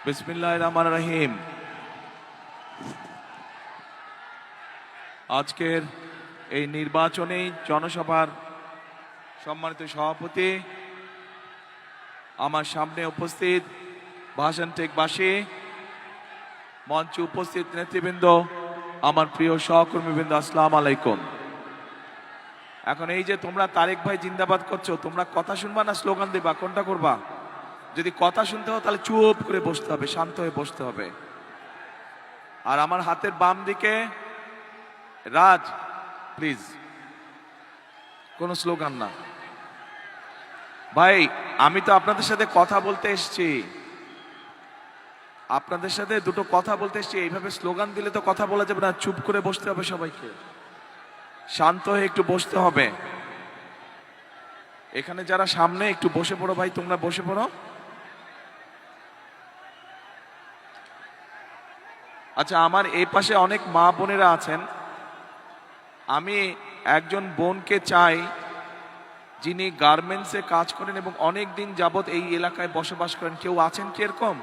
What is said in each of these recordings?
বিসমিল্লাহির রহমানির রহিম। আজকের এই নির্বাচনী জনসভার সম্মানিত সভাপতি, আমার সামনে উপস্থিত ভাষণ টেকবাসী, মঞ্চে উপস্থিত নেতৃবৃন্দ, আমার প্রিয় সহকর্মীবৃন্দ, আসসালামু আলাইকুম। এখন এই যে তোমরা তারেক ভাই জিন্দাবাদ করছো, তোমরা কথা শুনবা না স্লোগান দিবা, কোনটা করবা? যদি কথা শুনতে হয় তাহলে চুপ করে বসতে হবে, শান্ত হয়ে বসতে হবে। আর আমার হাতের বাম দিকে রাজ, প্লিজ কোনো স্লোগান না ভাই। আমি তো আপনাদের সাথে কথা বলতে এসেছি, আপনাদের সাথে দুটো কথা বলতে এসেছি। এইভাবে স্লোগান দিলে তো কথা বলা যাবে না, চুপ করে বসতে হবে, সবাইকে শান্ত হয়ে একটু বসতে হবে। এখানে যারা সামনে একটু বসে পড়ো ভাই, তোমরা বসে পড়ো। আচ্ছা, আমার এই পাশে অনেক মা বোনেরা আছেন। আমি একজন বোনকে চাই যিনি গার্মেন্টসে কাজ করেন এবং অনেক দিন যাবত এই এলাকায় বসবাস করেন। কেউ আছেন কি এরকম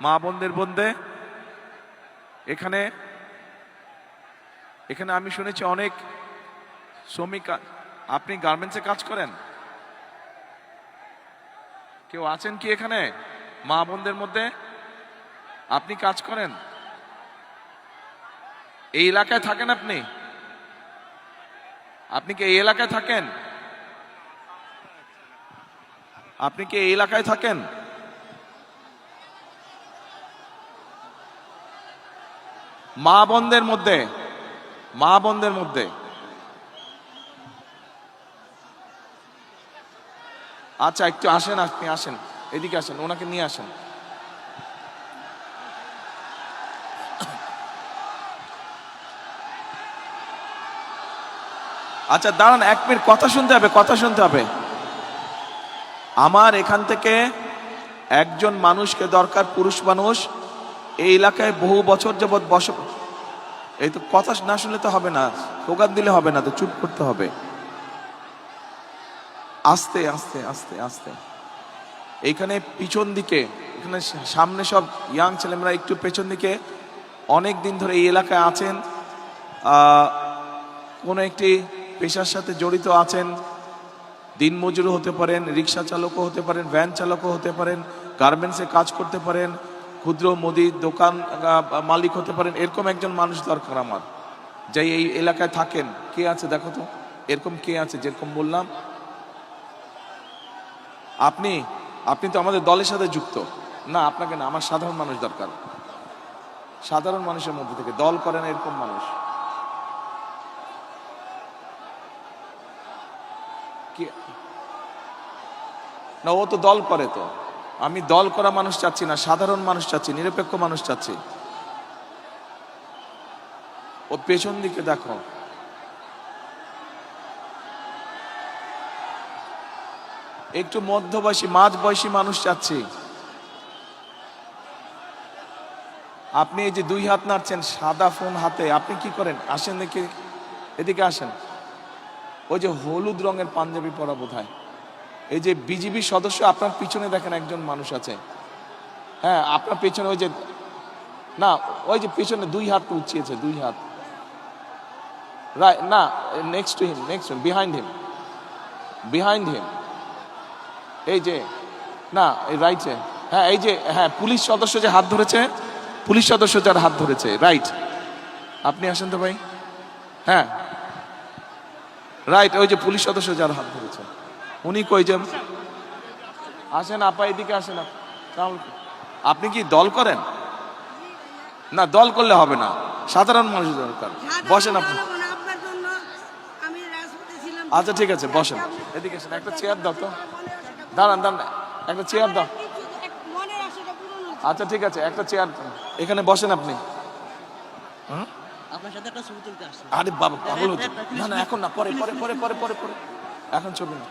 মা বোনদের বন্ধে? এখানে এখানে আমি শুনেছি অনেক শ্রমিক। আপনি গার্মেন্টসে কাজ করেন? কেউ আছেন কি এখানে মা বোনদের মধ্যে? আপনি কাজ করেন? এই এলাকায় থাকেন? আপনি আপনি কি এই এলাকায় থাকেন? আপনি কি এই এলাকায় থাকেন? মা বোনদের মধ্যে, মা বোনদের মধ্যে আচ্ছা, একটু আসেন, আপনি আসেন, এদিকে আসেন, ওনাকে নিয়ে আসেন। আচ্ছা দাঁড়ান, 1 মিনিট, কথা শুনতে হবে, কথা শুনতে হবে। আমার এখান থেকে একজন মানুষকে দরকার, পুরুষ মানুষ, এই এলাকায় বহু বছর যাবৎ এই তো কথা না শুনলে তো হবে না, স্লোগান দিলে হবে না, তো চুপ করতে হবে। আস্তে আস্তে আস্তে আস্তে। এইখানে পিছন দিকে, এখানে সামনে সব ইয়াং ছেলেমেয়েরা, একটু পেছন দিকে অনেক দিন ধরে এই এলাকায় আছেন, কোনো একটি পেশার সাথে জড়িত আছেন। দিনমজুর হতে পারেন, রিক্সা চালকও হতে পারেন, ভ্যান চালকও হতে পারেন, গার্মেন্টসে কাজ করতে পারেন, ক্ষুদ্র মুদির দোকান মালিক হতে পারেন। এরকম একজন মানুষ দরকার আমার, যে এই এলাকায় থাকেন। কে আছে দেখো তো, এরকম কে আছে? যেরকম বললাম, আপনি আপনি তো আমাদের দলের সাথে যুক্ত না, আপনাকে না, আমার সাধারণ মানুষ দরকার। সাধারণ মানুষের মধ্যে থেকে দল করেন এরকম মানুষ কি না? ও তো দল করে, তো আমি দল করা মানুষ চাচ্ছি না, সাধারণ মানুষ চাচ্ছি, নিরপেক্ষ মানুষ চাচ্ছি। ও পেছন দিকে দেখো, একটু মধ্যবয়সী, মাঝ বয়সী মানুষ চাচ্ছি। আপনি এই যে 2 হাত নাড়ছেন, সাদা ফোন হাতে, আপনি কি করেন? আসেন দেখি, এদিকে আসেন। ওই যে হলুদ রঙের পাঞ্জাবি পরা বোধহয়, এই যে বিজিবি সদস্য, আপনার পিছনে দেখেন একজন মানুষ আছে। হ্যাঁ, আপনার পেছনে ওই যে, না ওই যে পিছনে 2 হাত উঁচিয়েছে, 2 হাত, রাইট না, next to him, behind him, behind him, এই যে, না এই রাইটে, হ্যাঁ এই যে, হ্যাঁ পুলিশ সদস্য যে হাত ধরেছে, পুলিশ সদস্য যার হাত ধরেছে, রাইট। আপনি আসেন তো ভাই, হ্যাঁ রাইট, ওই যে পুলিশ সদস্য যার হাত ধরেছে উনি কই? যে আসেন আপা, এদিকে আসেন। আপনি কি দল করেন? না, দল করলে হবে না, সাধারণ মানুষ দরকার। বসেন আপনি। আচ্ছা ঠিক আছে, বসেন, এদিকে আসেন, একটা চেয়ার দাও তো, দাঁড়ান দাঁড়ান, একটা চেয়ার দাও। আচ্ছা ঠিক আছে, একটা চেয়ার এখানে বসেন আপনি। আরে বাবা, পাগল হচ্ছে? না না, এখন না, পরে পরে পরে পরে পরে পরে, এখন ছবি না।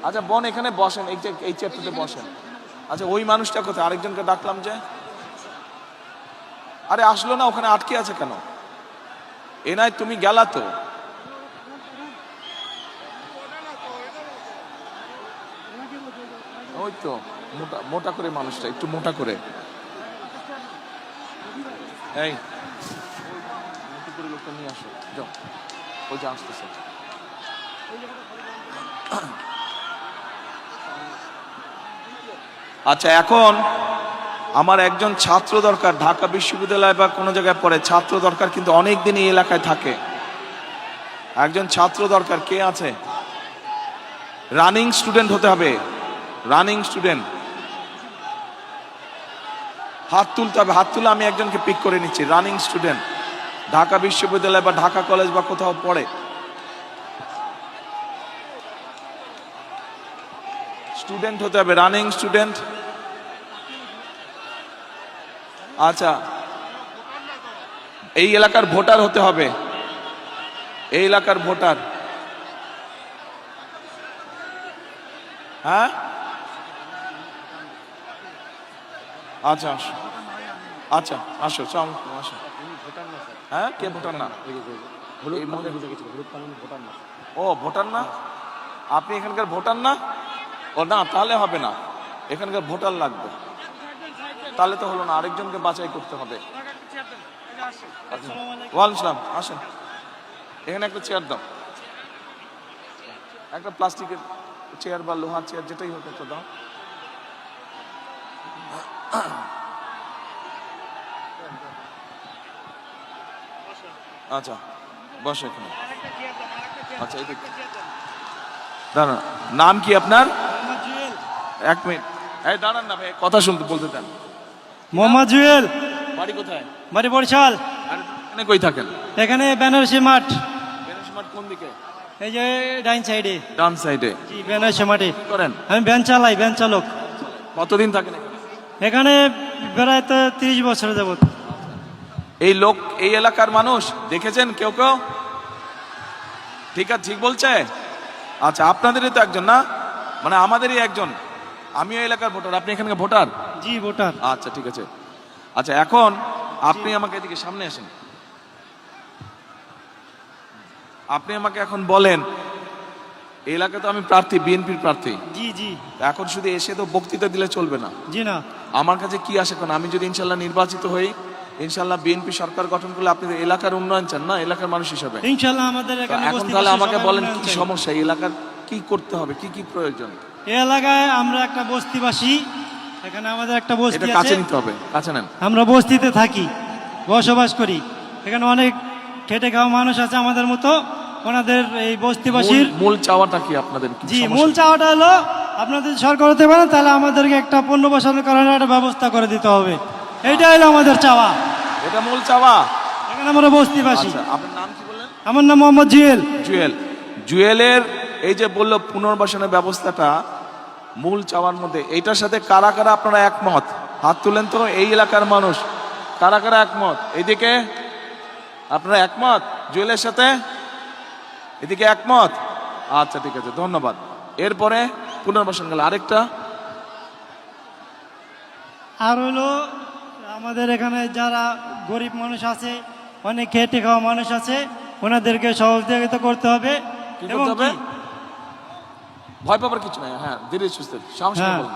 আচ্ছা বোন, এখানে বসেন, এই চেয়ারটাতে বসেন। আচ্ছা, ওই মানুষটা কোথায়? আরেকজনকে ডাকলাম যে, আরে আসলো না, ওখানে আটকে আছে কেন? এ নাই, তুমি গেলা তো। ওই তো মোটা মোটা করে মানুষটা, একটু মোটা করে। এই লোকটা নিয়ে আসো, যাও, ওই যে আসতেছে। আচ্ছা, এখন আমার একজন ছাত্র দরকার, ঢাকা বিশ্ববিদ্যালয় বা কোনো জায়গায় পড়ে ছাত্র দরকার, কিন্তু অনেক দিন এই এলাকায় থাকে। একজন ছাত্র দরকার, কে আছে? রানিং স্টুডেন্ট হতে হবে, রানিং স্টুডেন্ট। হাত তুলতে হবে, হাত তুলে আমি একজনকে পিক করে নিচ্ছি। রানিং স্টুডেন্ট, ঢাকা বিশ্ববিদ্যালয় বা ঢাকা কলেজ বা কোথাও পড়ে, স্টুডেন্ট হতে হবে, রানিং স্টুডেন্ট। আচ্ছা, এই এলাকার ভোটার হতে হবে, এই এলাকার ভোটার। হ্যাঁ, আচ্ছা আসো, আচ্ছা আসো, চল আসো। হ্যাঁ, কে ভোটার না? ও ভোটার না, আপনি এখানকার ভোটার না? ও না, তাহলে হবে না, এখানকার ভোটার লাগবে, তাহলে তো হলো না, আরেকজনকে বাছাই করতে হবে। ওয়ালাইকুম আসসালাম, আসেন, এখানে একটা চেয়ার দাও, একটা প্লাস্টিকের চেয়ার বা লোহার চেয়ার যেটাই হোক একটা দাও। আচ্ছা বসো এখানে। আচ্ছা এই দাঁড়ান, নাম কি আপনার? এক মিনিট, এই দাঁড়ান না ভাই, কথা শুনতে বলতে দেন। মোহাম্মদ জুয়েল। বাড়ি কোথায়? বাড়ি বরিশাল। আর এখানে কই থাকেন? এখানে বেনারসি মাঠ। বেনারসি মাঠ কোন দিকে? এই যে ডাইন সাইডে। ডান সাইডে। জি, বেনারসি মাঠে। কি করেন? আমি ভ্যান চালাই, ভ্যান চালক। কতদিন থাকেন এখানে? এখানে প্রায় তো 30 বছর যাবত। এই লোক এই এলাকার মানুষ দেখেছেন কেউ কেউ? ঠিক আছে, ঠিক বলছে। আচ্ছা, আপনাদেরই তো একজন না, মানে আমাদেরই একজন। আমিও এলাকার ভোটার, আপনি এখানকার ভোটার? জি, ভোটার। আচ্ছা ঠিক আছে। আচ্ছা, এখন আপনি আমাকে এদিকে সামনে আসেন, আপনি আমাকে এখন বলেন, এই এলাকায় তো আমি প্রার্থী, বিএনপির প্রার্থী। জি জি। এখন শুধু এসে তো বক্তৃতা দিলে চলবে না। জি না। আমার কাছে কি আসে, কারণ আমি যদি ইনশাল্লাহ নির্বাচিত হই, ইনশাল্লাহ বিএনপি সরকার গঠন করলে আপনি এলাকার উন্নয়ন চান না, এলাকার মানুষ হিসাবে। ইনশাআল্লাহ আমাদের এখানে এখন তাহলে আমাকে বলেন কি সমস্যা, এই এলাকার কি করতে হবে, কি কি প্রয়োজন? এই এলাকায় আমরা একটা বস্তিবাসী, এখানে আমাদের একটা বস্তি এটা আছে। কাছে নিতে হবে, কাছে নেন। আমরা বস্তিতে থাকি, বসবাস করি। এখানে অনেক খেটে খাওয়া মানুষ আছে আমাদের মতো। ওনাদের এই বস্তিবাসীর মূল চাওয়াটা কি আপনাদের? জি, মূল চাওয়াটা হলো আপনাদের সরকার হতে পারেন, তাহলে আমাদেরকে একটা পণ্য বসানোর কারণে একটা ব্যবস্থা করে দিতে হবে। এইটা হলো আমাদের চাওয়া, এটা মূল চাওয়া। এখানে আমরা বস্তিবাসী। আচ্ছা, আপনার নাম কি বললেন? আমার নাম মোহাম্মদ জুয়েল। জুয়েল। জুয়েলের এই যে বললো পুনর্বাসনের ব্যবস্থাটা মূল চাওয়ার মধ্যে, এইটার সাথে কারা কারা আপনারা একমত? হাত তুলেন তো, এই এলাকার মানুষ কারা কারা একমত? এইদিকে আপনারা একমত জুয়েলের সাথে? এদিকে একমত? আচ্ছা ঠিক আছে, ধন্যবাদ। এরপরে পুনর্বাসন গেল, আরেকটা আর হলো আমাদের এখানে যারা গরিব মানুষ আছে, অনেক খেটে খাওয়া মানুষ আছে, ওনাদেরকে সহযোগিতা করতে হবে। কি এবং করতে হবে? কি? ভয় পাবার কিছু নাই, হ্যাঁ, ধীরে সুস্থে সাহস করে হ্যাঁ। বলুন।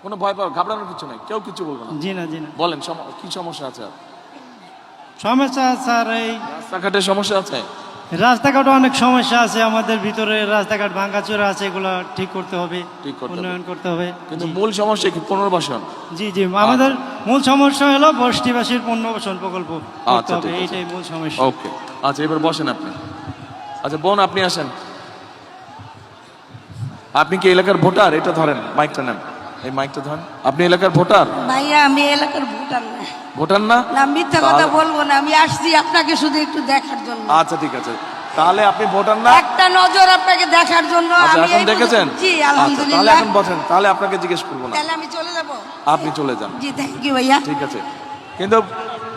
কোনো ভয় পাওয়ার, ঘাবড়ানোর কিছু নাই, কেউ কিছু বলবো না। জি না, জি না। বলেন কি সমস্যা আছে? সমস্যা স্যার, এই রাস্তাঘাটের সমস্যা আছে? রাস্তাঘাটে অনেক সমস্যা আছে আমাদের ভিতরে, রাস্তাঘাট ভাঙাচোরা আছে, এগুলো ঠিক করতে হবে, ঠিক করতে হবে। উন্নয়ন করতে হবে। কিন্তু মূল সমস্যা কি? পুনর্বাসন। জি জি, আমাদের মূল সমস্যা হলো বস্তিবাসীর পুনর্বাসন প্রকল্প করতে আচ্ছা, হবে, ঠিক আছে। এইটাই মূল সমস্যা। ওকে, আচ্ছা এবার বসেন আপনি। আচ্ছা বোন, আপনি আসেন। আপনি কি এলাকার ভোটার? এটা ধরেন, মাইকটা নেন, এই মাইকটা ধরেন। আপনি এলাকার ভোটার? ভাইয়া আমি এলাকার ভোটার না। ভোটার না? না, মিথ্যা কথা বলবো না, আমি আসছি আপনাকে শুধু একটু দেখার জন্য। আচ্ছা ঠিক আছে, তাহলে আপনি ভোটার না? একটা নজর আপনাকে দেখার জন্য। আচ্ছা, আমি এখন এই দেখেছেন? জি আচ্ছা, তাহলে আলহামদুলিল্লাহ। এখন বসেন, তাহলে আপনাকে জিজ্ঞেস করবো না, তাহলে আমি চলে যাব। আপনি চলে যান। জি, থ্যাংক ইউ ভাইয়া। ঠিক আছে, কিন্তু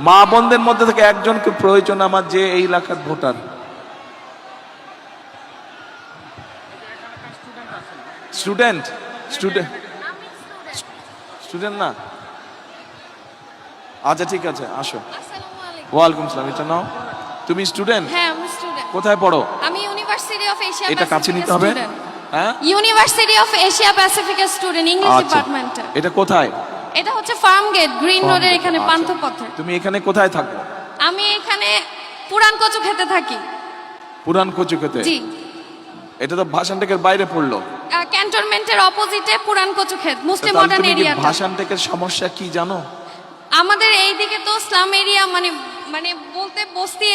মা বোনদের মধ্যে থেকে একজনকে প্রয়োজন আমার, যে এই এলাকার ভোটার। স্টুডেন্ট? স্টুডেন্ট স্টুডেন্ট না? আচ্ছা ঠিক আছে, আসো। ওয়ালাইকুম সালাম। এটা নাও। তুমি স্টুডেন্ট? হ্যাঁ, আমি স্টুডেন্ট। কোথায় পড়ো? আমি ইউনিভার্সিটি অফ এশিয়া এটা কাছে নিতে হবে। হ্যাঁ, university of Asia Pacific student, English আচ্ছা, ডিপার্টমেন্টে। এটা কোথায়? এটা হচ্ছে ফার্ম গেট গ্রিন রোডের এখানে আচ্ছা। পান্থপথে। তুমি এখানে কোথায় থাকো? আমি এখানে পুরান কচু খেতে থাকি। পুরান কচু খেতে? জি। এটা তো ভাষানটেকের বাইরে পড়লো। ক্যান্টনমেন্টের অপোজিটে পুরান কচু ক্ষেত, মুসলিম তাহলে মডার্ন তুমি কি এরিয়াটা। ভাষানটেকের সমস্যা কি জানো? আমাদের এইদিকে তো স্লাম এরিয়া, মানে মানে বলতে বস্তি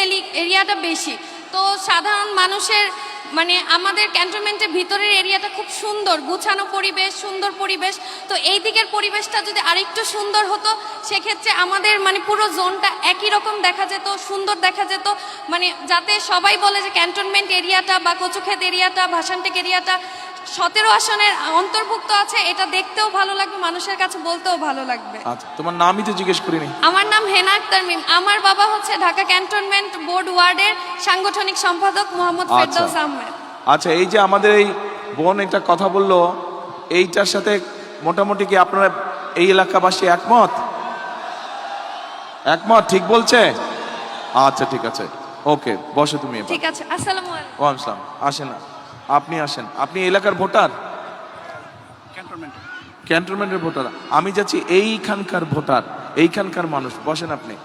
এরিয়াটা বেশি, তো সাধারণ মানুষের মানে আমাদের ক্যান্টনমেন্টের ভিতরের এরিয়াটা খুব সুন্দর, গুছানো পরিবেশ, সুন্দর পরিবেশ। তো এই দিকের পরিবেশটা যদি আরেকটু সুন্দর হতো, সেক্ষেত্রে আমাদের মানে পুরো জোনটা একই রকম দেখা যেত, সুন্দর দেখা যেত, মানে যাতে সবাই বলে যে ক্যান্টনমেন্ট এরিয়াটা বা কচুক্ষেত এরিয়াটা, ভাষানটেক এরিয়াটা 17 আসনের অন্তর্ভুক্ত আছে। এটা দেখতেও ভালো লাগবে, মানুষের কাছে বলতেও ভালো লাগবে। আচ্ছা, তোমার নামই তো জিজ্ঞেস করিনি। আমার নাম হেনা আক্তার মিম। আমার বাবা হচ্ছে ঢাকা ক্যান্টনমেন্ট বোর্ড ওয়ার্ডের সাংগঠনিক সম্পাদক মোহাম্মদ ফেরদৌস আহমেদ। আচ্ছা, এই যে আমাদের এই বোন একটা কথা বললো, এইটার সাথে মোটামুটি কি আপনারা এই এলাকাবাসী একমত? একমত, ঠিক বলছে? আচ্ছা ঠিক আছে, ওকে, বসো তুমি এবার। ঠিক আছে, আসসালামু আলাইকুম। ওয়ালাইকুম আসসালাম। আসেন, আপনি আসেন। আপনি এলাকার ভোটার? ক্যান্টনমেন্টের ভোটার। আমি যাচ্ছি এইখানকার ভোটার, এইখানকার মানুষ। বসেন আপনি,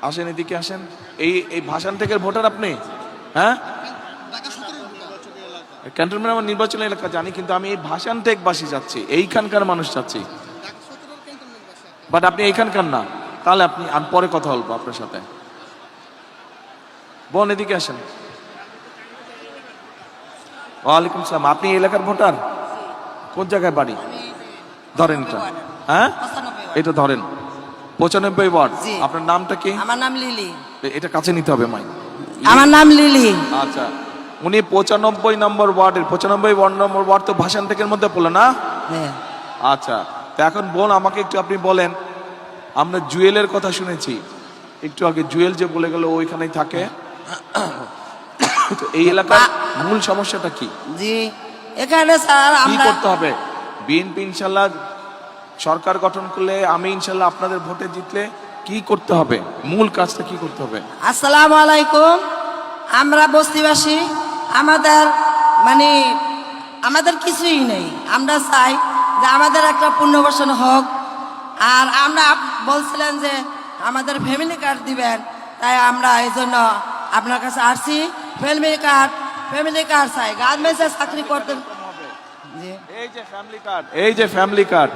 আসেন এদিকে আসেন। এই ভাষানটেকের ভোটার আপনি? হ্যাঁ, ক্যান্টনমেন্ট আমার নির্বাচনী এলাকা জানি, কিন্তু আমি এই ভাষানটেকবাসী যাচ্ছি, এইখানকার মানুষ যাচ্ছি। বাট আপনি এইখানকার না, তাহলে আমি পরে কথা বলবো আপনার সাথে। বোন এদিকে আসেন। ওয়ালাইকুম সালাম। আপনি এই এলাকার ভোটার? কোন জায়গায় বাড়ি? ধরেন এটা, হ্যাঁ এটা ধরেন, 95 ওয়ার্ড। জি। আপনার নামটা কি? আমার নাম লিলি। এটা কাছে নিতে হবে মাই। আমার নাম লিলি। আচ্ছা, উনি 95 নম্বর ওয়ার্ডের, 95 নম্বর ওয়ার্ড তো ভাষানটেকের মধ্যে পড়লো না? হ্যাঁ। আচ্ছা, তো এখন বোন আমাকে একটু আপনি বলেন, আমরা জুয়েলের কথা শুনেছি একটু আগে, জুয়েল যে বলে গেল ওইখানেই থাকে, তো এই এলাকার মূল সমস্যাটা কি? জি, এখানে স্যার কি আমরা করতে হবে? বিএনপি ইনশাল্লাহ সরকার গঠন করলে, আমি ইনশাল্লাহ আপনাদের ভোটে জিতলে কি করতে হবে? মূল কাজটা কি করতে হবে? আসসালামু আলাইকুম। আমরা বস্তিবাসী, আমাদের মানে আমাদের কিছুই নেই। আমরা চাই যে আমাদের একটা পুনর্বাসন হোক। আর আমরা বলছিলেন যে আমাদের ফ্যামিলি কার্ড দিবেন, তাই আমরা এই জন্য আপনার কাছে আসছি। ফ্যামিলি কার্ড চাই, গার্মেন্টসে চাকরি করতে। জি। এই যে ফ্যামিলি কার্ড,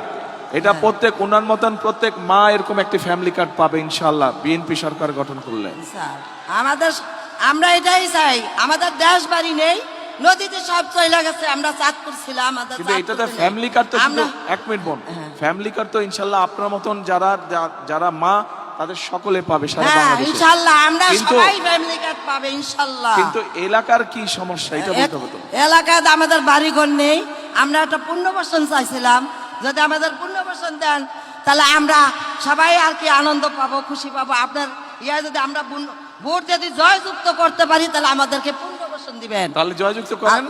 এটা প্রত্যেক উনার মতন প্রত্যেক মা এরকম একটি ফ্যামিলি কার্ড পাবে ইনশাআল্লাহ বিএনপি সরকার গঠন করলে। স্যার আমরা এটাই চাই। আমাদের দেশ বাড়ি নেই, নদীতে সব চলে গেছে। আমরা চাঁদপুর ছিলাম, আমাদের কিন্তু এটা তো চাঁদপুরে নেই। ফ্যামিলি কার্ড তো, কিন্তু আমরা- এক মিনিট বোন, ফ্যামিলি কার্ড তো ইনশাআল্লাহ আপনার মতন যারা মা তাদের সকলে পাবে সারা হ্যাঁ বাংলাদেশে। ইনশাল্লাহ আমরা কিন্তু- সবাই ফ্যামিলি কার্ড পাবে ইনশাল্লাহ। কিন্তু এলাকার কি সমস্যা এটা বলতে হবে তো। এলাকায় আমাদের বাড়িঘর নেই। আমরা একটা পুনর্বাসন চাইছিলাম, যদি আমাদের পুনর্বাসন দেন তাহলে আমরা সবাই আর কি আনন্দ পাবো, খুশি পাবো। আপনার যদি আমরা ভোট যদি জয়যুক্ত করতে পারি তাহলে আমাদেরকে পুনর্বাসন দিবেন। তাহলে জয়যুক্ত করেন।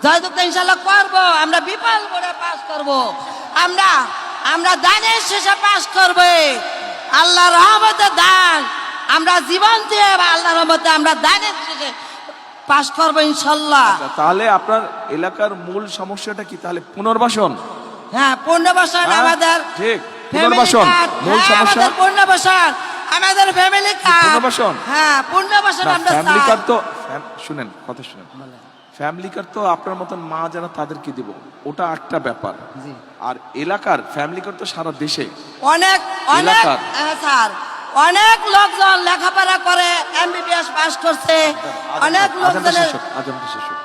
জয়যুক্ত ইনশাল্লাহ করবো। আমরা বিপুল করে পাস করব। আমরা দানের শেষে পাস করবো। আল্লাহ রহমতে দান, আমরা জীবন দিয়ে আল্লাহ রহমতে আমরা দানের শেষে পাস করবো ইনশাল্লাহ। তাহলে আপনার এলাকার মূল সমস্যাটা কি? তাহলে পুনর্বাসন। হ্যাঁ, পুনর্বাসন হ্যাঁ, আমাদের ঠিক, family পুনর্বাসন card, মূল হ্যাঁ, সমস্যা। আমাদের পুনর্বাসন, আমাদের ফ্যামিলি কার্ড। পুনর্বাসন? হ্যাঁ, পুনর্বাসন আমরা ফ্যামিলি চাই। কার্ড তো শুনেন, কথা শুনেন। ফ্যামিলি কার্ড তো আপনার মতন মা যারা তাদেরকে দিব, ওটা একটা ব্যাপার। আর এলাকার ফ্যামিলি কার্ড তো সারা দেশে অনেক এলাকার। হ্যাঁ স্যার, অনেক লোকজন লেখাপড়া করে এমবিবিএস পাস করছে। অনেক আজানটা লোকজনের শেষ হোক, আজানটা শেষ হোক।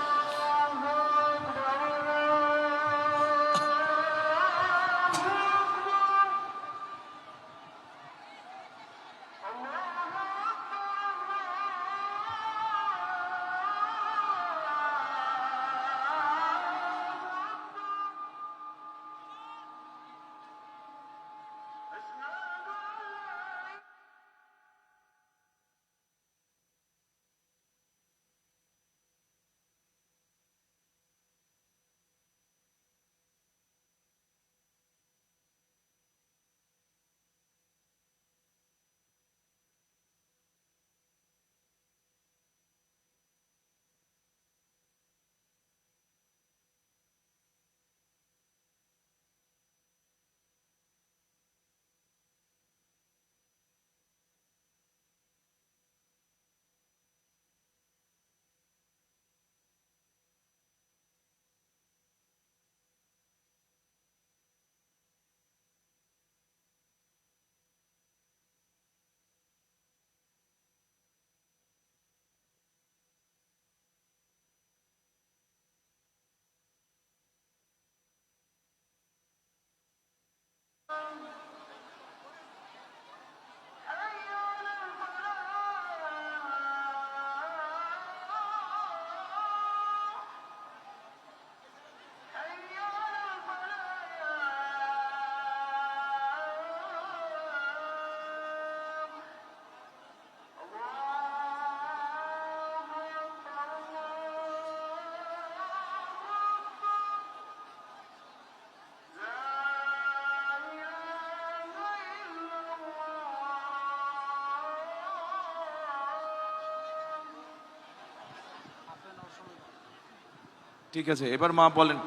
ঠিক আছে, এবার মা বলেন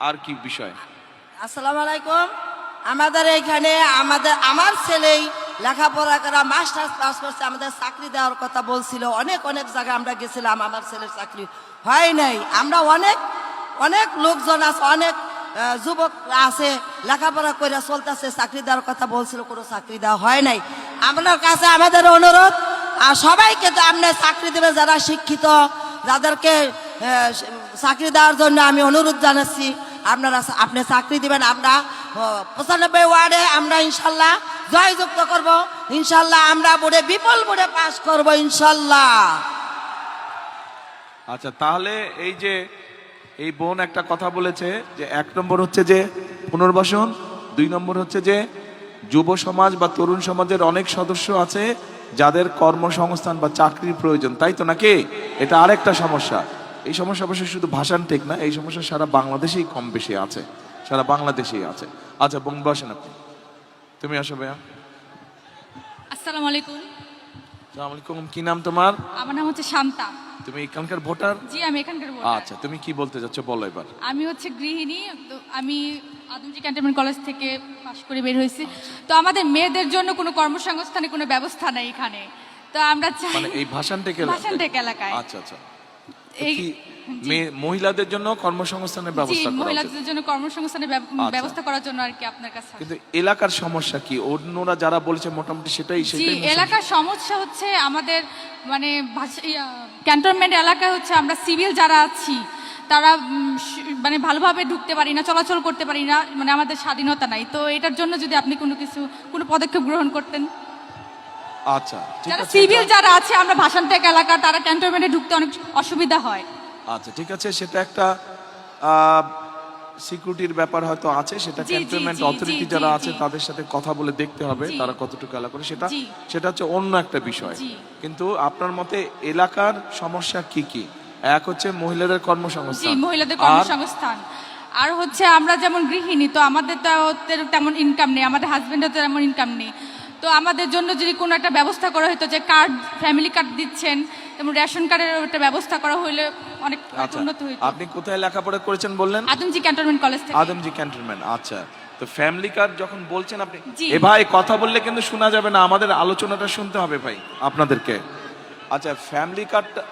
আর কি বিষয়। আসসালামু আলাইকুম। আমাদের এইখানে আমার ছেলেই লেখাপড়া করা মাস্টার্স পাস করছে, আমাদের চাকরি দেওয়ার কথা বলছিল, অনেক অনেক জায়গায় আমরা গেছিলাম, আমার ছেলের চাকরি হয় নাই। আমরা অনেক অনেক লোকজন আছে, অনেক যুবক আছে লেখাপড়া করে চলতেছে, চাকরি দেওয়ার কথা বলছিল, কোনো চাকরি দেওয়া হয় নাই। আপনার কাছে আমাদের অনুরোধ, আর সবাইকে তো আপনি চাকরি দেবে, যারা শিক্ষিত, যাদেরকে চাকরি দেওয়ার জন্য আমি অনুরোধ জানাচ্ছি, আপনি চাকরি দিবেন। আমরা 95 ওয়ার্ডে আমরা ইনশাল্লাহ জয়যুক্ত করব, ইনশাল্লাহ আমরা বোর্ডে বিপুল বোর্ডে পাস করব ইনশাল্লাহ। আচ্ছা, তাহলে এই যে এই বোন একটা কথা বলেছে যে 1 নম্বর হচ্ছে যে পুনর্বাসন, 2 নম্বর হচ্ছে যে যুব সমাজ বা তরুণ সমাজের অনেক সদস্য আছে যাদের কর্মসংস্থান বা চাকরির প্রয়োজন, তাই তো নাকি? এটা আরেকটা সমস্যা। এই সমস্যা অবশ্যই শুধু ভাষান ঠিক না, এই সমস্যা সারা বাংলাদেশেই কম বেশি আছে, সারা বাংলাদেশেই আছে। আচ্ছা বোন বসেন, আপনি তুমি আসো ভাইয়া। আসসালামু আলাইকুম। আসসালামু আলাইকুম। কি নাম তোমার? আমার নাম হচ্ছে শান্তা। তুমি এখানকার ভোটার? জি, আমি এখানকার ভোটার। আচ্ছা, তুমি কি বলতে চাচ্ছ বলো এবার। আমি হচ্ছে গৃহিণী, তো আমি আদমজি ক্যান্টনমেন্ট কলেজ থেকে পাশ করে বের হয়েছি। তো আমাদের মেয়েদের জন্য কোনো কর্মসংস্থানের কোনো ব্যবস্থা নাই এখানে, তো আমরা চাই মানে এই ভাষানটেক ভাষানটেক এলাকায়। আচ্ছা আচ্ছা, এই কি মহিলাদের জন্য কর্মসংস্থানের জি, ব্যবস্থা করা উচিত? মহিলাদের জন্য কর্মসংস্থানের ব্যবস্থা করার জন্য আর কি আপনার কাছে। কিন্তু এলাকার সমস্যা কি? অন্যরা যারা বলেছে মোটামুটি সেটাই জি, সেটাই এলাকার সমস্যা হচ্ছে আমাদের মানে ক্যান্টনমেন্ট এলাকায় হচ্ছে আমরা সিভিল যারা আছি তারা মানে ভালোভাবে ঢুকতে পারি না, চলাচল করতে পারি না, মানে আমাদের স্বাধীনতা নাই। তো এটার জন্য যদি আপনি কোনো পদক্ষেপ গ্রহণ করতেন। আচ্ছা ঠিক যারা আছে, সিভিল যারা আছে আমরা ভাষানটেক এলাকা, তারা ক্যান্টনমেন্টে ঢুকতে অনেক অসুবিধা হয়। আচ্ছা ঠিক আছে, সেটা একটা সিকিউরিটির ব্যাপার হয়তো আছে, সেটা জি, জি, ক্যান্টনমেন্ট জি, অথরিটি জি, যারা জি, আছে জি। তাদের সাথে কথা বলে দেখতে হবে জি। তারা কতটুকু এলাকা করে, সেটা জি। সেটা হচ্ছে অন্য একটা বিষয়। জি। কিন্তু আপনার মতে এলাকার সমস্যা কি কি? এক হচ্ছে মহিলাদের জি, কর্মসংস্থান, মহিলাদের আর কর্মসংস্থান। আর হচ্ছে আমরা যেমন গৃহিণী, তো আমাদের তো তেমন ইনকাম নেই, আমাদের হাজবেন্ডের তো তেমন ইনকাম নেই। তো আমাদের জন্য যদি কোনো একটা ব্যবস্থা করা হতো, যে কার্ড, ফ্যামিলি কার্ড দিচ্ছেন, যেমন রেশন কার্ডের একটা ব্যবস্থা করা হলে অনেক আচ্ছা, উন্নত হতো। আপনি কোথায় লেখাপড়া করেছেন বললেন? আদমজি ক্যান্টনমেন্ট কলেজ থেকে। আদমজি ক্যান্টনমেন্ট। আচ্ছা, তো ফ্যামিলি কার্ড যখন বলছেন আপনি, জি। এ ভাই কথা বললে কিন্তু শোনা যাবে না, আমাদের আলোচনাটা শুনতে হবে ভাই আপনাদেরকে। আচ্ছা, ফ্যামিলি কার্ডটা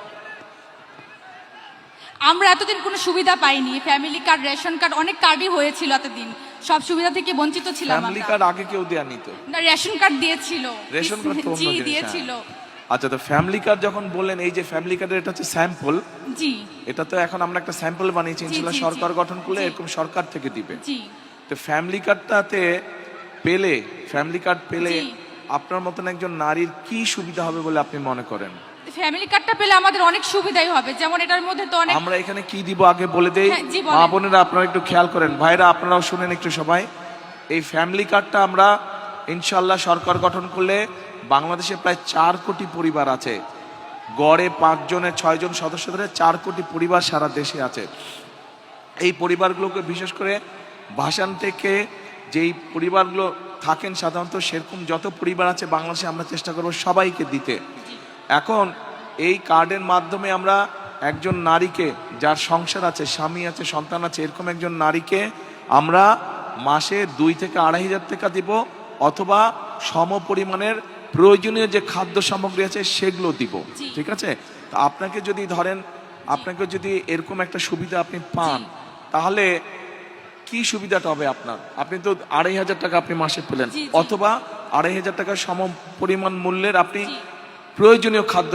আমরা এতদিন কোনো সুবিধা পাইনি, ফ্যামিলি কার্ড, রেশন কার্ড, অনেক কার্ডই হয়েছিল এতদিন, সব সুবিধা থেকে বঞ্চিত ছিলাম ফ্যামিলি আমরা। কার্ড আগে কেউ দেয়া নিত? না, রেশন কার্ড দিয়েছিল। রেশন কার্ড তো অন্য জি, জিনিস, দিয়েছিল। হ্যাঁ। আচ্ছা, তো ফ্যামিলি কার্ড যখন বললেন, এই যে ফ্যামিলি কার্ডের এটা হচ্ছে স্যাম্পল, জি এটা তো এখন আমরা একটা স্যাম্পল বানিয়েছি, জি, ইনশাআল্লাহ জি, সরকার জি। গঠন করলে জি। এরকম সরকার থেকে দিবে। জি তো ফ্যামিলি কার্ডটাতে পেলে, ফ্যামিলি কার্ড পেলে জি। আপনার মতন একজন নারীর কি সুবিধা হবে বলে আপনি মনে করেন? ফ্যামিলি কার্ডটা পেলে আমাদের অনেক সুবিধাই হবে, যেমন এটার মধ্যে তো অনেক। আমরা এখানে কি দিব আগে বলে দেই, হ্যাঁ, জি, বলেন। মা বোনেরা আপনারা একটু খেয়াল করেন, ভাইরা আপনারাও শুনেন একটু সবাই। এই ফ্যামিলি কার্ডটা আমরা ইনশাআল্লাহ সরকার গঠন করলে বাংলাদেশে প্রায় 4 কোটি পরিবার আছে, গড়ে 5 জনের 6 জন সদস্য ধরে 4 কোটি পরিবার সারা দেশে আছে। এই পরিবারগুলোকে বিশেষ করে ভাষান থেকে যেই পরিবারগুলো থাকেন সাধারণত, সেরকম যত পরিবার আছে বাংলাদেশে আমরা চেষ্টা করব সবাইকে দিতে। এখন এই কার্ডের মাধ্যমে আমরা একজন নারীকে, যার সংসার আছে, স্বামী আছে, সন্তান আছে, এরকম একজন নারীকে আমরা মাসে 2 থেকে 2,500 টাকা দিব, অথবা সম পরিমাণের প্রয়োজনীয় যে খাদ্য সামগ্রী আছে সেগুলো দিব। জি। ঠিক আছে? তা আপনাকে যদি ধরেন, আপনাকে যদি এরকম একটা সুবিধা আপনি পান, তাহলে কি সুবিধাটা হবে আপনার? আপনি তো 2,500 টাকা আপনি মাসে পেলেন, জি, জি। অথবা 2,500 টাকার সম পরিমাণ মূল্যের আপনি জি। প্রয়োজনীয় খাদ্য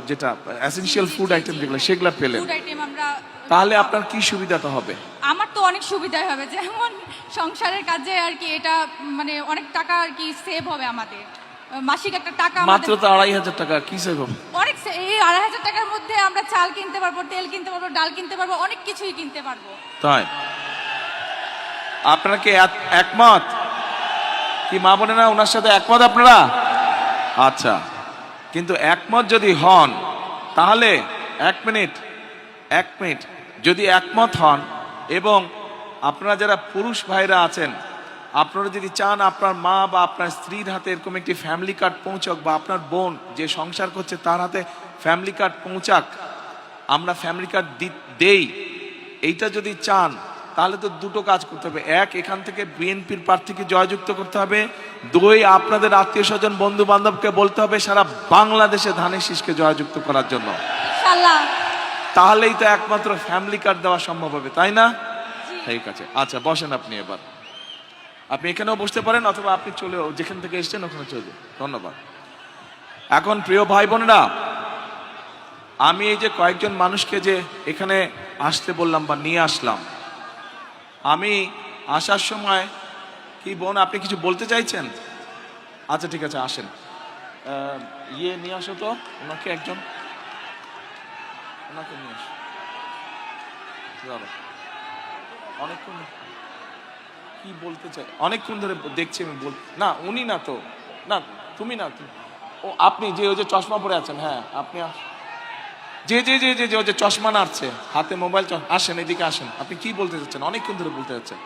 যেটা এসেনশিয়াল ফুড আইটেম যেগুলো সেগুলো পেলেন, ফুড আইটেম আমরা। তাহলে আপনার কি সুবিধাটা হবে? আমার তো অনেক সুবিধাই হবে, যেমন সংসারের কাজে আর কি, এটা মানে অনেক টাকা আর কি সেভ হবে আমাদের, মাসিক একটা টাকা মাত্র আমাদের তো 2,500 টাকা, কি সেভ হবে? অনেক এই 2,500 টাকার মধ্যে আমরা চাল কিনতে পারবো, তেল কিনতে পারবো, ডাল কিনতে পারবো, অনেক কিছুই কিনতে পারবো। তাই আপনারা কি একমত? কি মা বোনেরা ওনার সাথে একমত আপনারা? আচ্ছা, কিন্তু একমত যদি হন তাহলে এক মিনিট যদি একমত হন, এবং আপনারা যারা পুরুষ ভাইরা আছেন, আপনারা যদি চান আপনার মা বা আপনার স্ত্রীর হাতে এরকম একটি ফ্যামিলি কার্ড পৌঁছক, বা আপনার বোন যে সংসার করছে তার হাতে ফ্যামিলি কার্ড পৌঁছাক, আমরা ফ্যামিলি কার্ড দেই, এইটা যদি চান তাহলে তো দুটো কাজ করতে হবে। এক, এখান থেকে বিএনপির প্রার্থীকে জয়যুক্ত করতে হবে। দুই, আপনাদের আত্মীয় স্বজন বন্ধু বান্ধবকে বলতে হবে সারা বাংলাদেশে ধানের শীষকে জয়যুক্ত করার জন্য। ইনশাআল্লাহ। তাহলেই তো একমাত্র ফ্যামিলি কার্ড দেওয়া সম্ভব হবে, তাই না? ঠিক আছে, আচ্ছা বসেন আপনি। এবার আপনি এখানেও বসতে পারেন অথবা আপনি চলেও যেখান থেকে এসেছেন ওখানে চলে যান। ধন্যবাদ। এখন প্রিয় ভাই বোনেরা, আমি এই যে কয়েকজন মানুষকে যে এখানে আসতে বললাম বা নিয়ে আসলাম, আমি আসার সময় কি বোন আপনি কিছু বলতে চাইছেন? আচ্ছা ঠিক আছে, আসেন। ইয়ে নিয়ে আসো তো ওনাকে, একজন ওনাকে নিয়ে আসো। দাঁড়াও, অনেকক্ষণ কি বলতে চাই, অনেকক্ষণ ধরে দেখছি আমি না উনি না তো, না তুমি না, ও আপনি যে ওই যে চশমা পরে আছেন, হ্যাঁ আপনি যে যে যে যে যে ওই যে চশমা নাড়ছে হাতে মোবাইল, আসেন এদিকে আসেন। আপনি কি বলতে চাচ্ছেন? অনেকক্ষণ ধরে বলতে চাচ্ছেন।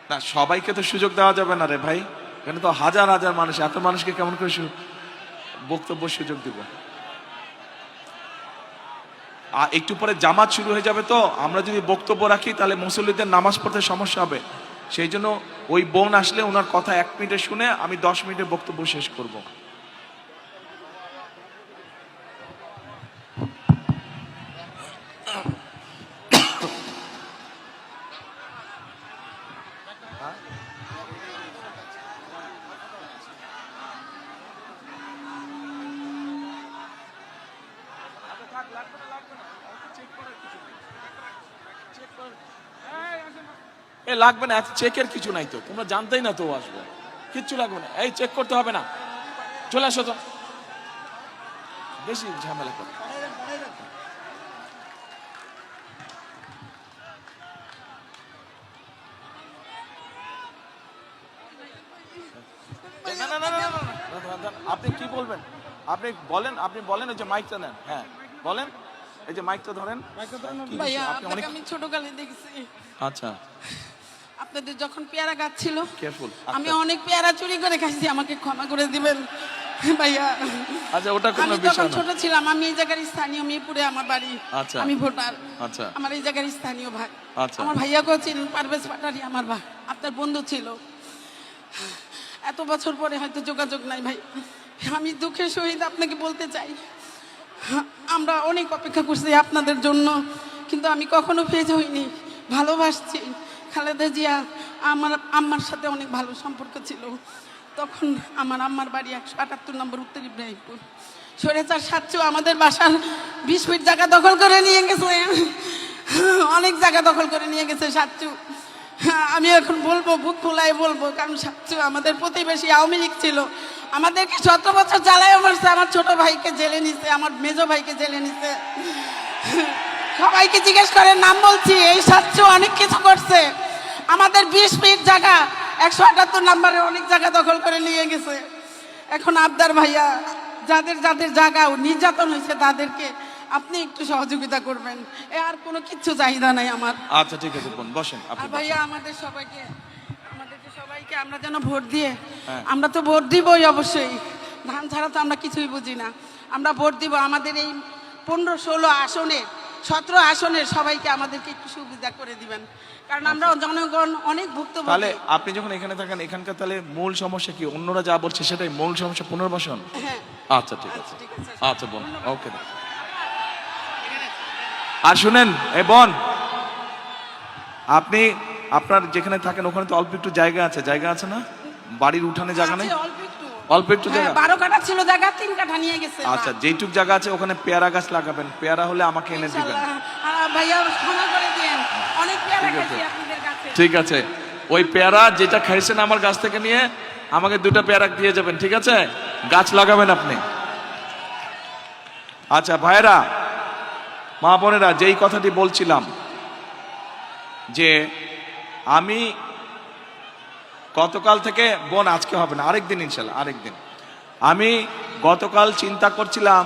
না সবাইকে তো সুযোগ দেওয়া যাবে না রে ভাই, এখানে তো হাজার হাজার মানুষ, এত মানুষকে কেমন করে বক্তব্য সুযোগ দিব? আর একটু পরে জামাত শুরু হয়ে যাবে, তো আমরা যদি বক্তব্য রাখি তাহলে মুসল্লিদের নামাজ পড়তে সমস্যা হবে। সেই জন্য ওই বোন আসলে ওনার কথা 1 মিনিটে শুনে আমি 10 মিনিটের বক্তব্য শেষ করব। এ লাগবে না, চেকের কিছু নাই তো, তোমরা জানতেই না তো ও আসবে, কিচ্ছু লাগবে না। এই চেক করতে হবে না, চলে আসো তো, বেশি ঝামেলা করে। না না না না না, আপনি কি বলবেন? আপনি বলেন ওই যে মাইকটা নেন, হ্যাঁ বলেন, এই যে মাইকটা ধরেন। ভাইয়া আপনি অনেক, আপনাকে আমি ছোটকালে দেখছি, আচ্ছা আপনাদের যখন পেয়ারা গাছ ছিল কেয়ারফুল, আমি অনেক পেয়ারা চুরি করে খাইছি, আমাকে ক্ষমা করে দিবেন ভাইয়া। আচ্ছা ওটা কোনো আমি বিষয় যখন না। ছোট ছিলাম, আমি এই জায়গার স্থানীয়, মিরপুরে আমার বাড়ি, আচ্ছা। আমি ভোটার, আচ্ছা আমার এই জায়গার স্থানীয় ভাই। আচ্ছা। আমার ভাইয়াকেও চিনেন, পারভেজ পাটারি আমার ভাই, আপনার বন্ধু ছিল। এত বছর পরে হয়তো যোগাযোগ নাই ভাই, আমি দুঃখের সহিত আপনাকে বলতে চাই, আমরা অনেক অপেক্ষা করছি আপনাদের জন্য, কিন্তু আমি কখনো ফেজ হইনি, ভালোবাসছি। খালেদা জিয়া আমার আম্মার সাথে অনেক ভালো সম্পর্ক ছিল। তখন আমার আম্মার বাড়ি 178 নম্বর উত্তর ইব্রাহিমপুর। স্বৈরাচার সাচ্চু আমাদের বাসার 20 ফিট জায়গা দখল করে নিয়ে গেছে, অনেক জায়গা দখল করে নিয়ে গেছে সাচ্চু। আমি এখন বলবো, বুক ফুলাই বলবো, কারণ সাচ্চু আমাদের প্রতিবেশী, আওয়ামী লীগ ছিল, আমাদেরকে 17 বছর জ্বালায় মারছে, আমার ছোট ভাইকে জেলে নিছে, আমার মেজো ভাইকে জেলে নিছে। সবাইকে জিজ্ঞেস করে নাম বলছি, এই সাচ্চু অনেক কিছু করছে। আমাদের 20 ফিট জায়গা 178 নম্বরে অনেক জায়গা দখল করে নিয়ে গেছে। এখন আবদার ভাইয়া, যাদের যাদের জায়গা নির্যাতন হয়েছে তাদেরকে আপনি একটু সহযোগিতা করবেন, আর কোনো কিচ্ছু চাহিদা নাই আমার। আচ্ছা ঠিক আছে বোন, বসেন আপনি। আর ভাইয়া আমাদের সবাইকে আমরা যেন ভোট দিয়ে, হ্যাঁ। আমরা তো ভোট দিবই অবশ্যই, ধান ছাড়া তো আমরা কিছুই বুঝি না। আমরা ভোট দিব আমাদের এই 15-16 আসনের, 17 আসনের সবাইকে আমাদেরকে একটু সুবিধা করে দিবেন, কারণ আমরা জনগণ অনেক ভুক্তভোগী। তাহলে আপনি যখন এখানে থাকেন, এখানকার তাহলে মূল সমস্যা কি? অন্যরা যা বলছে সেটাই মূল সমস্যা, পুনর্বাসন? হ্যাঁ আচ্ছা ঠিক আছে, ঠিক আছে। আচ্ছা বোন, ওকে। আর শুনেন এ বোন, আপনি আপনার যেখানে থাকেন ওখানে তো অল্প একটু জায়গা আছে না? বাড়ির উঠানে জায়গা নেই? আছে, অল্প একটু জায়গা? 12 কাঠা ছিল জায়গা, 3 কাঠা নিয়ে গেছে। আচ্ছা, যেইটুক জায়গা আছে ওখানে পেয়ারা গাছ লাগাবেন, পেয়ারা হলে আমাকে এনে দিবেন। ইনশাআল্লাহ। ভাইয়া ক্ষমা করে দিয়েন, অনেক পেয়ারা ঠিক আছে। খাইছি আপনাদের কাছে। ঠিক আছে, ওই পেয়ারা যেটা খাইছেন আমার গাছ থেকে নিয়ে আমাকে 2টা পেয়ারা দিয়ে যাবেন, ঠিক আছে? গাছ লাগাবেন আপনি। আচ্ছা ভাইরা, মা বোনেরা, যেই কথাটি বলছিলাম যে আমি গতকাল থেকে, বোন আজকে হবে না, আরেকদিন ইনশাল্লাহ, আরেকদিন। আমি গতকাল চিন্তা করছিলাম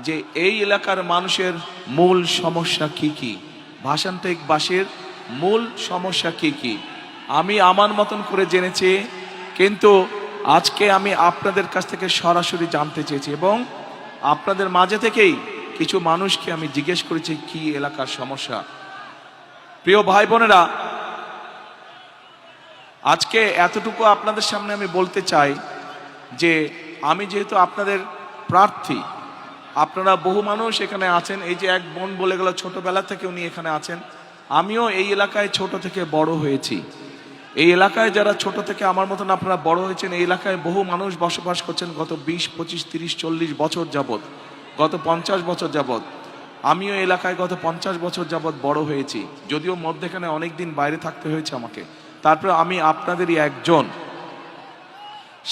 যে এই এলাকার মানুষের মূল সমস্যা কি কি, ভাষান্তিকবাসীর মূল সমস্যা কি কি। আমি আমার মতন করে জেনেছি কিন্তু আজকে আমি আপনাদের কাছ থেকে সরাসরি জানতে চেয়েছি এবং আপনাদের মাঝে থেকেই কিছু মানুষকে আমি জিজ্ঞেস করেছি কি এলাকার সমস্যা। প্রিয় ভাই বোনেরা, আজকে এতটুকু আপনাদের সামনে আমি বলতে চাই যে আমি যেহেতু আপনাদের প্রার্থী, আপনারা বহু মানুষ এখানে আছেন। এই যে এক বোন বলে গেল ছোটবেলা থেকে উনি এখানে আছেন, আমিও এই এলাকায় ছোট থেকে বড় হয়েছি। এই এলাকায় যারা ছোট থেকে আমার মতন আপনারা বড় হয়েছেন, এই এলাকায় বহু মানুষ বসবাস করছেন গত 20, 25, 30, 40 বছর যাবৎ, গত 50 বছর যাবৎ। আমিও এলাকায় গত 50 বছর যাবৎ বড় হয়েছি, যদিও মধ্যেখানে অনেক দিন বাইরে থাকতে হয়েছে আমাকে। তারপরে আমি আপনাদেরই একজন।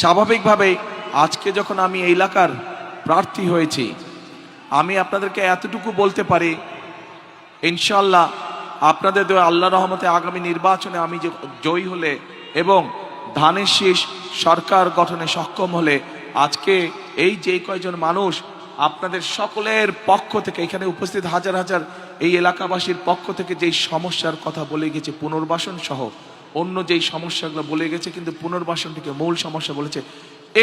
স্বাভাবিকভাবেই আজকে যখন আমি এই এলাকার প্রার্থী হয়েছি, আমি আপনাদেরকে এতটুকু বলতে পারি, ইনশাল্লাহ আপনাদের দোয়া আল্লাহ রহমতে আগামী নির্বাচনে আমি যে জয়ী হলে এবং ধানের শীষ সরকার গঠনে সক্ষম হলে, আজকে এই যে কয়জন মানুষ আপনাদের সকলের পক্ষ থেকে এখানে উপস্থিত হাজার হাজার এই এলাকাবাসীর পক্ষ থেকে যেই সমস্যার কথা বলে গেছে, পুনর্বাসন সহ অন্য যেই সমস্যাগুলো বলে গেছে, কিন্তু পুনর্বাসনটিকে মূল সমস্যা বলেছে,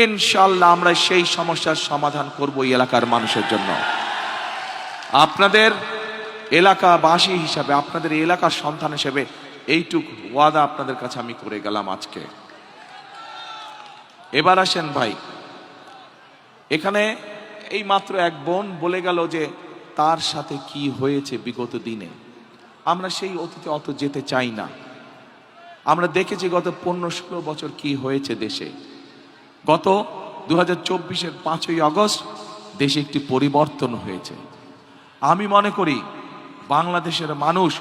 ইনশাল্লাহ আমরা সেই সমস্যার সমাধান করব এই এলাকার মানুষের জন্য। আপনাদের এলাকাবাসী হিসাবে, আপনাদের এলাকার সন্তান হিসেবে এইটুক ওয়াদা আপনাদের কাছে আমি করে গেলাম আজকে। এবার আসেন ভাই, এখানে এই মাত্র এক বোন বলে গেল যে তার সাথে কি হয়েছে বিগত দিনে। আমরা সেই অতীতে অত যেতে চাই না। আমরা দেখেছি গত 15-16 বছর কি হয়েছে দেশে। গত 2024-এর 5ই আগস্ট দেশে একটি পরিবর্তন হয়েছে। আমি মনে করি বাংলাদেশের মানুষ,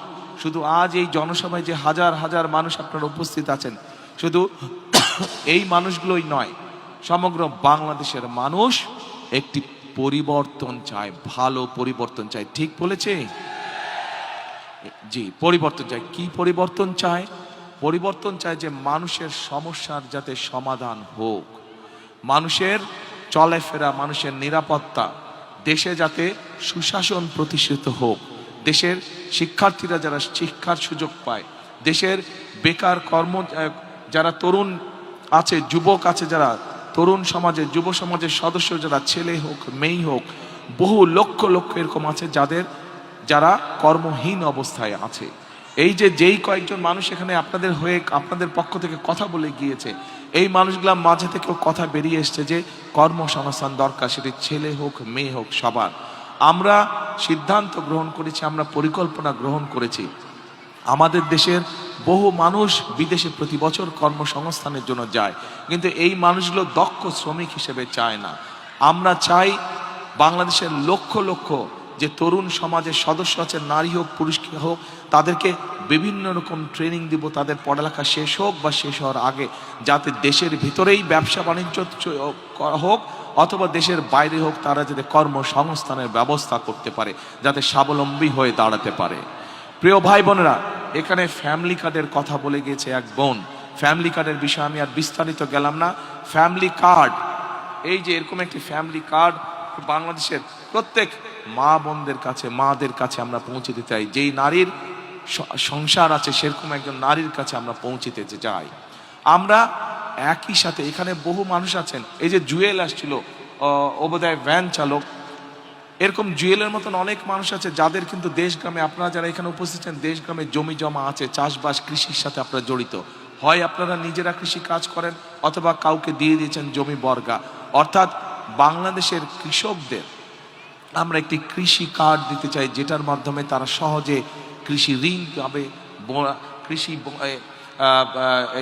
শুধু আজ এই জনসভায় যে হাজার হাজার মানুষ আপনারা উপস্থিত আছেন, শুধু এই মানুষগুলোই নয়, সমগ্র বাংলাদেশের মানুষ একটি পরিবর্তন চায়, ভালো পরিবর্তন চায়। ঠিক বলেছে? জি, পরিবর্তন চায়। কি পরিবর্তন চায়? পরিবর্তন চায় যে মানুষের সমস্যার যাতে সমাধান হোক, মানুষের চলাফেরা, মানুষের নিরাপত্তা, দেশে যাতে সুশাসন প্রতিষ্ঠিত হোক, দেশের শিক্ষার্থীরা যারা শিক্ষার সুযোগ পায়, দেশের বেকার যারা তরুণ আছে, যুবক আছে, যারা তরুণ সমাজের, যুব সমাজের সদস্য যারা, ছেলে হোক মেয়ে হোক, বহু লক্ষ লক্ষ এরকম আছে যারা কর্মহীন অবস্থায় আছে। এই যে যেই কয়েকজন মানুষ এখানে আপনাদের হয়ে আপনাদের পক্ষ থেকে কথা বলে গিয়েছে, এই মানুষগুলোর মাঝে থেকেও কথা বেরিয়ে এসছে যে কর্মসংস্থান দরকার, সেটি ছেলে হোক মেয়ে হোক সবার। আমরা সিদ্ধান্ত গ্রহণ করেছি, আমরা পরিকল্পনা গ্রহণ করেছি। আমাদের দেশের বহু মানুষ বিদেশে প্রতি বছর কর্মসংস্থানের জন্য যায়, কিন্তু এই মানুষগুলো দক্ষ শ্রমিক হিসেবে চায় না। আমরা চাই বাংলাদেশের লক্ষ লক্ষ যে তরুণ সমাজের সদস্য আছে, নারী হোক পুরুষ হোক, তাদেরকে বিভিন্ন রকম ট্রেনিং দিব, তাদের পড়ালেখা শেষ হোক বা শেষ হওয়ার আগে, যাতে দেশের ভিতরেই ব্যবসা বাণিজ্য হোক অথবা দেশের বাইরে হোক, তারা যাতে কর্মসংস্থানের ব্যবস্থা করতে পারে, যাতে স্বাবলম্বী হয়ে দাঁড়াতে পারে। প্রিয় ভাই বোনেরা, এখানে ফ্যামিলি কার্ডের কথা বলে গিয়েছে এক বোন। ফ্যামিলি কার্ডের বিষয়ে আমি আর বিস্তারিত গেলাম না। ফ্যামিলি কার্ড, এই যে এরকম একটি ফ্যামিলি কার্ড বাংলাদেশের প্রত্যেক মা বোনদের কাছে, মাদের কাছে আমরা পৌঁছে দিতে চাই। যেই নারীর সংসার আছে সেরকম একজন নারীর কাছে আমরা পৌঁছে দিতে চাই। আমরা একই সাথে এখানে বহু মানুষ আছেন, এই যে জুয়েল আসছিল, বোধহয় ভ্যান চালক, এরকম জুয়েলের মতন অনেক মানুষ আছে যাদের কিন্তু দেশ গ্রামে, আপনারা যারা এখানে উপস্থিত আছেন, দেশ গ্রামে জমি জমা আছে, চাষবাস কৃষির সাথে আপনারা জড়িত। হয় আপনারা নিজেরা কৃষি কাজ করেন অথবা কাউকে দিয়ে দিয়েছেন জমি বর্গা। অর্থাৎ বাংলাদেশের কৃষকদের আমরা একটি কৃষি কার্ড দিতে চাই, যেটার মাধ্যমে তারা সহজে কৃষি ঋণ পাবে, কৃষি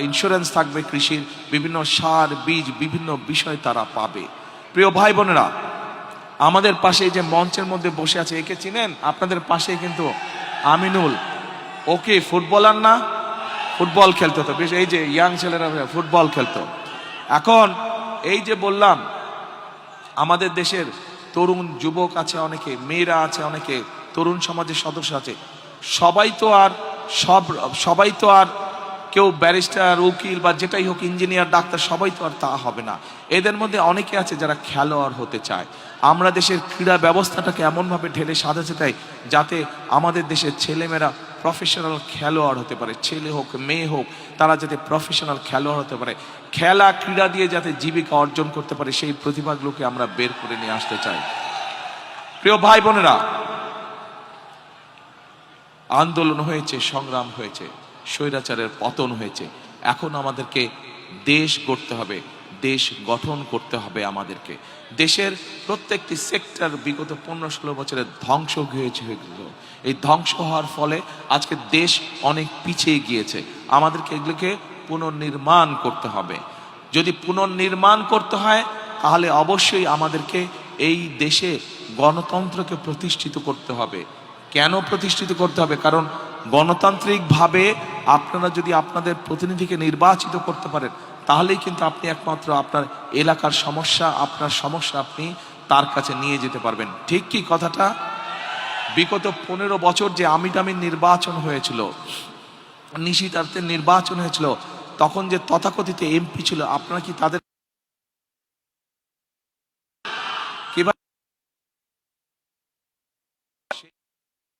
ইন্স্যুরেন্স থাকবে, কৃষির বিভিন্ন সার বীজ বিভিন্ন বিষয় তারা পাবে। প্রিয় ভাই বোনেরা, আমাদের পাশে যে মঞ্চের মধ্যে বসে আছে, একে চিনেন? আপনাদের পাশে কিন্তু আমিনুল, ওকে ফুটবলার না, ফুটবল খেলতো, তো বেশ, এই যে ইয়াং ছেলেরা ফুটবল খেলতো। এখন এই যে বললাম, আমাদের দেশের তরুণ যুবক আছে অনেকে, মেয়েরা আছে অনেকে, তরুণ সমাজের সদস্য আছে, সবাই তো আর কেউ ব্যারিস্টার, উকিল বা যেটাই হোক, ইঞ্জিনিয়ার, ডাক্তার, সবাই তো আর তা হবে না। এদের মধ্যে অনেকে আছে যারা খেলোয়াড় হতে চায়। আমরা দেশের ক্রীড়া ব্যবস্থাটাকে এমনভাবে ঢেলে সাজাতে চাই যাতে আমাদের দেশের ছেলেমেয়েরা প্রফেশনাল খেলোয়াড় হতে পারে, ছেলে হোক মেয়ে হোক, তারা যাতে প্রফেশনাল খেলোয়াড় হতে পারে, খেলা ক্রীড়া দিয়ে যাতে জীবিকা অর্জন করতে পারে, সেই প্রতিভাগুলোকে আমরা বের করে নিয়ে আসতে চাই। প্রিয় ভাই বোনেরা, আন্দোলন হয়েছে, সংগ্রাম হয়েছে, স্বৈরাচারের পতন হয়েছে। এখন আমাদেরকে দেশ গড়তে হবে, দেশ গঠন করতে হবে আমাদেরকে। দেশের প্রত্যেকটি সেক্টর বিগত 15-16 বছরের ধ্বংস হয়েছে। এই ধ্বংস হওয়ার ফলে আজকে দেশ অনেক পিছিয়ে গিয়েছে। আমাদেরকে এগুলোকে পুনর্নির্মাণ করতে হবে। যদি পুনর্নির্মাণ করতে হয় তাহলে অবশ্যই আমাদেরকে এই দেশে গণতন্ত্রকে প্রতিষ্ঠিত করতে হবে। কেন প্রতিষ্ঠিত করতে হবে? কারণ গণতান্ত্রিকভাবে আপনারা যদি আপনাদের প্রতিনিধিকে নির্বাচিত করতে পারেন তাহলেই কিন্তু আপনি একমাত্র আপনার এলাকার সমস্যা, আপনার সমস্যা আপনি তার কাছে নিয়ে যেতে পারবেন। ঠিক কি কথাটা? বিগত 15 বছর যে আমিটামির নির্বাচন হয়েছিল, নিশিতার্থের নির্বাচন হয়েছিল, তখন যে তথাকথিত এমপি ছিল, আপনারা কি তাদের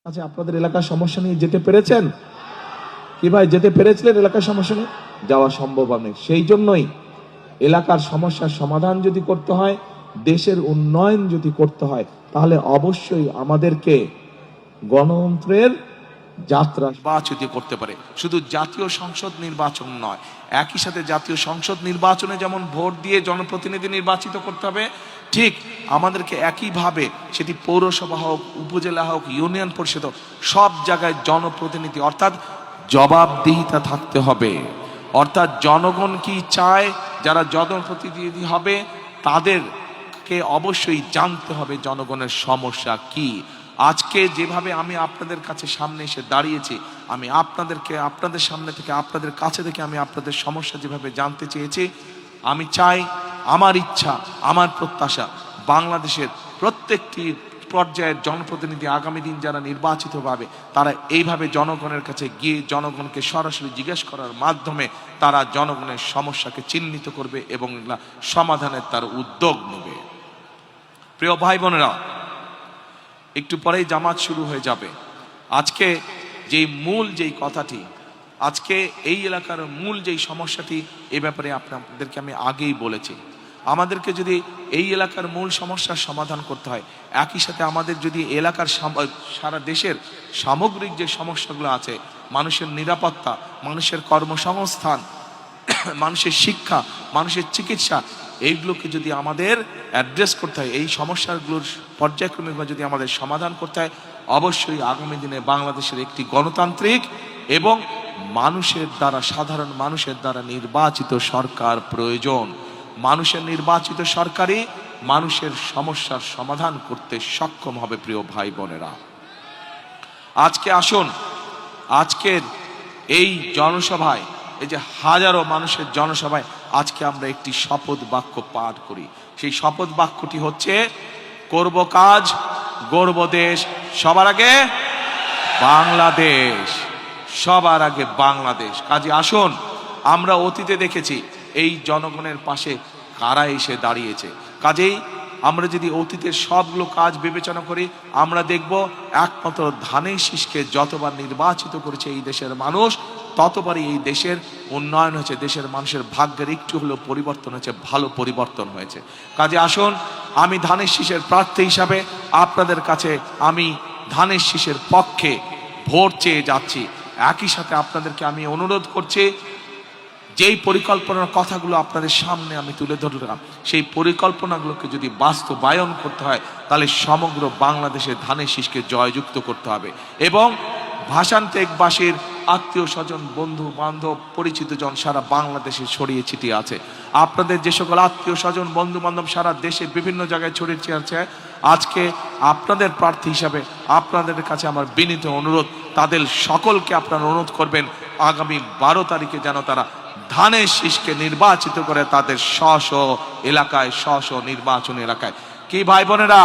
আচ্ছা আপনাদের এলাকার সমস্যা নিয়ে যেতে পেরেছেন কি ভাই? যেতে পেরেছিলেন এলাকার সমস্যা নিয়ে? যাওয়া সম্ভব নেই। সেই জন্যই এলাকার সমস্যার সমাধান যদি করতে হয়, দেশের উন্নয়ন যদি করতে হয়, তাহলে অবশ্যই আমাদেরকে গণতন্ত্রের যাত্রা নির্বাচিত করতে পারে। শুধু জাতীয় সংসদ নির্বাচন নয়, একই সাথে জাতীয় সংসদ নির্বাচনে যেমন ভোট দিয়ে জনপ্রতিনিধি নির্বাচিত করতে হবে, ঠিক আমাদেরকে একইভাবে সেটি পৌরসভা হোক, উপজেলা হোক, ইউনিয়ন পরিষদ হোক, সব জায়গায় জনপ্রতিনিধি অর্থাৎ জবাবদিহিতা থাকতে হবে। অর্থাৎ জনগণ কি চায়, যারা জনপ্রতিনিধি হবে তাদেরকে অবশ্যই জানতে হবে জনগণের সমস্যা কি। আজকে যেভাবে আমি আপনাদের কাছে সামনে এসে দাঁড়িয়েছি, আমি আপনাদেরকে আপনাদের সামনে থেকে, আপনাদের কাছে থেকে আমি আপনাদের সমস্যা যেভাবে জানতে চেয়েছি, আমি চাই, আমার ইচ্ছা, আমার প্রত্যাশা, বাংলাদেশের প্রত্যেকটি পর্যায়ের জনপ্রতিনিধি আগামী দিন যারা নির্বাচিত হবে তারা এইভাবে জনগণের কাছে গিয়ে জনগণকে সরাসরি জিজ্ঞেস করার মাধ্যমে তারা জনগণের সমস্যাকে চিহ্নিত করবে এবং এগুলা সমাধানের তার উদ্যোগ নেবে। প্রিয় ভাই বোনেরা, একটু পরেই জামাত শুরু হয়ে যাবে। আজকে যেই মূল যেই কথাটি, আজকে এই এলাকার মূল যেই সমস্যাটি, এ ব্যাপারে আপনাদেরকে আমি আগেই বলেছি। আমাদেরকে যদি এই এলাকার মূল সমস্যার সমাধান করতে হয়, একই সাথে আমাদের যদি এলাকার সারা দেশের সামগ্রিক যে সমস্যাগুলো আছে, মানুষের নিরাপত্তা, মানুষের কর্মসংস্থান, মানুষের শিক্ষা, মানুষের চিকিৎসা, এইগুলোকে যদি আমাদের অ্যাড্রেস করতে হয়, এই সমস্যাগুলোর পর্যায়ক্রমিক যদি আমাদের সমাধান করতে হয়, অবশ্যই আগামী দিনে বাংলাদেশের একটি গণতান্ত্রিক এবং মানুষের দ্বারা, সাধারণ মানুষের দ্বারা নির্বাচিত সরকার প্রয়োজন। মানুষের নির্বাচিত সরকারই মানুষের সমস্যার সমাধান করতে সক্ষম হবে। প্রিয় ভাই বোনেরা, আজকে আসুন, আজকের এই জনসভায়, এই যে হাজারো মানুষের জনসভায় আজকে আমরা একটি শপথ বাক্য পাঠ করি। সেই শপথ বাক্যটি হচ্ছে, করব কাজ, গড়ব দেশ, সবার আগে বাংলাদেশ, সবার আগে বাংলাদেশ। কাজে আসুন, আমরা অতীতে দেখেছি এই জনগণের পাশে কারা এসে দাঁড়িয়েছে। কাজেই আমরা যদি অতীতের সবগুলো কাজ বিবেচনা করি, আমরা দেখব একমাত্র ধানের শীষকে যতবার নির্বাচিত করেছে এই দেশের মানুষ, ততবারই এই দেশের উন্নয়ন হয়েছে, দেশের মানুষের ভাগ্যের একটু হলেও পরিবর্তন হয়েছে, ভালো পরিবর্তন হয়েছে। কাজে আসুন, আমি ধানের শীষের প্রার্থী হিসাবে আপনাদের কাছে আমি ধানের শীষের পক্ষে ভোট চেয়ে যাচ্ছি। একই সাথে আপনাদেরকে আমি অনুরোধ করছি, যেই পরিকল্পনার কথাগুলো আপনাদের সামনে আমি তুলে ধরলাম, সেই পরিকল্পনাগুলোকে যদি বাস্তবায়ন করতে হয় তাহলে সমগ্র বাংলাদেশে ধানের শীষকে জয়যুক্ত করতে হবে। এবং ভাষান টেকবাসীর আত্মীয় স্বজন, বন্ধু বান্ধব, পরিচিত জন সারা বাংলাদেশে ছড়িয়ে ছিটিয়ে আছে। আপনাদের যে সকল আত্মীয় স্বজন, বন্ধু বান্ধব সারা দেশে বিভিন্ন জায়গায় ছড়িয়ে ছিটিয়ে আছে, আজকে আপনাদের প্রার্থী হিসাবে আপনাদের কাছে আমার বিনীত অনুরোধ, তাদের সকলকে আপনারা অনুরোধ করবেন আগামী 12 তারিখে যেন তারা ধানের শীষকে নির্বাচিত করে তাদের স্ব এলাকায়, স্ব নির্বাচনী এলাকায়। কি ভাই বোনেরা,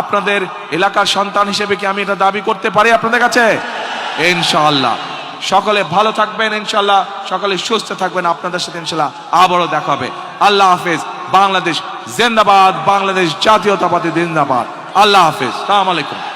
আপনাদের এলাকার সন্তান হিসেবে কি আমি এটা দাবি করতে পারি আপনাদের কাছে? ইনশাআল্লাহ। সকলে ভালো থাকবেন ইনশাল্লাহ, সকলে সুস্থ থাকবেন। আপনাদের সাথে ইনশাল্লাহ আবারও দেখা হবে। আল্লাহ হাফেজ। বাংলাদেশ জিন্দাবাদ, বাংলাদেশ জাতীয়তাবাদী জিন্দাবাদ। আল্লাহ হাফেজ, আসসালামু আলাইকুম।